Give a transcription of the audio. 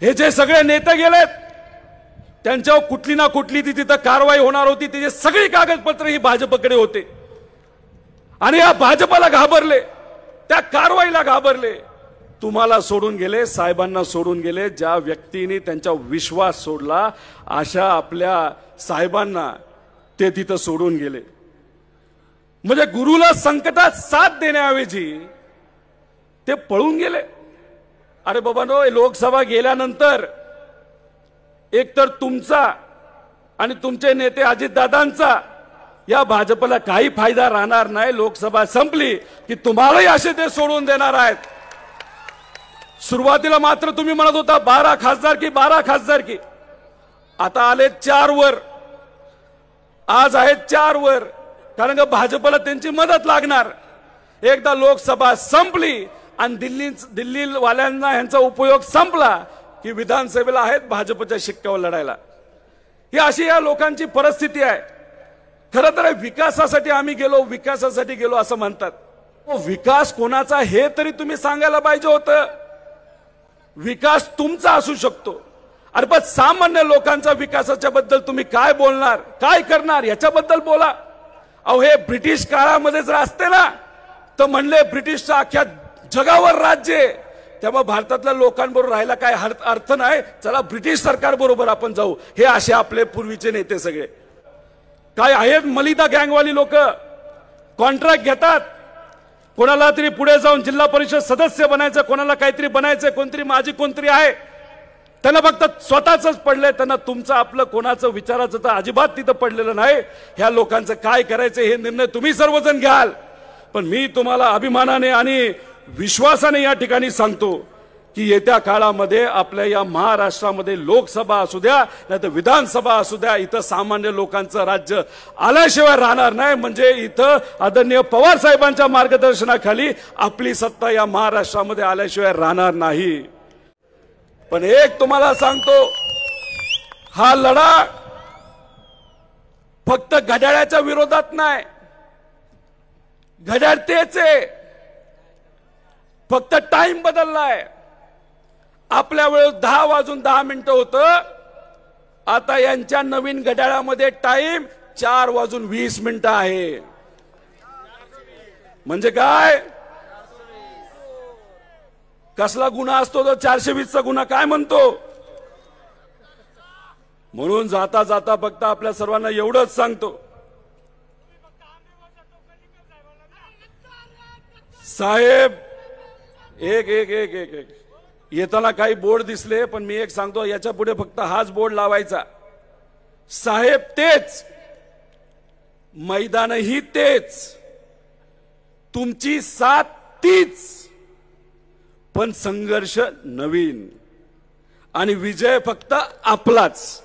हे जे सगळे नेते गेलेत त्यांच्यावर कुठली ना कुठली ती तिथं कारवाई होणार होती, त्याची सगळी कागदपत्र ही भाजपकडे होते आणि या भाजपला घाबरले, त्या कारवाईला घाबरले, तुम्हाला सोडून गेले, साहेबांना सोडून गेले. ज्या व्यक्तीने त्यांचा विश्वास सोडला अशा आपल्या साहेबांना ते तिथं सोडून गेले. म्हणजे गुरुला संकटात साथ देण्याऐवजी ते पळून गेले. अरे बाबांनो, लोकसभा गेल्यानंतर एकतर तुमचा आणि तुमचे नेते अजितदादांचा या भाजपला काही फायदा राहणार नाही. लोकसभा संपली की तुम्हालाही असे ते सोडून देणार आहेत. सुरुवातीला मात्र तुम्ही म्हणत होता 12 खासदारकी, आता आले 4 वर, आज आहेत 4 वर, कारण का भाजपला त्यांची मदत लागणार. एकदा लोकसभा संपली आणि दिल्ली वाल्यांना यांचा उपयोग संपला की विधानसभेला आहेत भाजपच्या शिक्क्यावर लढायला. ही अशी या लोकांची परिस्थिती आहे. खरं तर विकासासाठी आम्ही गेलो, विकासासाठी गेलो असं म्हणतात. विकास कोणाचा हे तरी तुम्ही सांगायला पाहिजे होतं. विकास तुमचा असू शकतो, अरे पण सामान्य लोकांचा विकासाच्या बद्दल तुम्ही काय बोलणार, काय करणार याच्याबद्दल बोला. अहो, हे ब्रिटिश काळामध्ये जर असते ना तर म्हणले ब्रिटिशचं अख्ख्या जगावर राज्य, त्यामुळे भारतातल्या लोकांबरोबर राहायला काय अर्थ नाही, चला ब्रिटिश सरकार बरोबर आपण जाऊ. हे असे आपले पूर्वीचे नेते सगळे काय आहेत, मलिदा गँगवाली लोक कॉन्ट्रॅक्ट घेतात, कोणाला तरी पुढे जाऊन जिल्हा परिषद सदस्य बनायचं, कोणाला काहीतरी बनायचं, कोणतरी माझी कोणतरी आहे, त्यांना फक्त स्वतःच पडलंय, त्यांना तुमचं आपलं कोणाचं विचाराचं तर अजिबात तिथं पडलेलं नाही. ह्या लोकांचं काय करायचं हे निर्णय तुम्ही सर्वजण घ्याल. पण मी तुम्हाला अभिमानाने आणि विश्वासाने या ठिकाणी सांगतो की येत्या काळामध्ये आपल्या या महाराष्ट्रामध्ये लोकसभा असू द्या नाही तर विधानसभा असू द्या, इथं सामान्य लोकांचं राज्य आल्याशिवाय राहणार नाही. म्हणजे इथं आदरणीय पवार साहेबांच्या मार्गदर्शनाखाली आपली सत्ता या महाराष्ट्रामध्ये आल्याशिवाय राहणार नाही. पण एक तुम्हाला सांगतो, हा लढा फक्त घड्याळाच्या विरोधात नाही, घड्याळ तेच आहे, फक्त टाइम बदललाय. आपल्या वेळेस 10:10 होतं, आता यांच्या नवीन घड्याळामध्ये टाइम 4:20 आहे. म्हणजे काय, कसला गुन्हा असतो तो 420चा गुन्हा काय म्हणतो. म्हणून जाता जाता फक्त आपल्या सर्वांना एवढंच सांगतो, साहेब एक एक एक एक एक येताना काही बोर्ड दिसले, पण मी एक सांगतो, याच्या पुढे फक्त हाच बोर्ड लावायचा, साहेब तेच, मैदानही तेच, तुमची साथ तीच, पण संघर्ष नवीन आणि विजय फक्त आपलाच.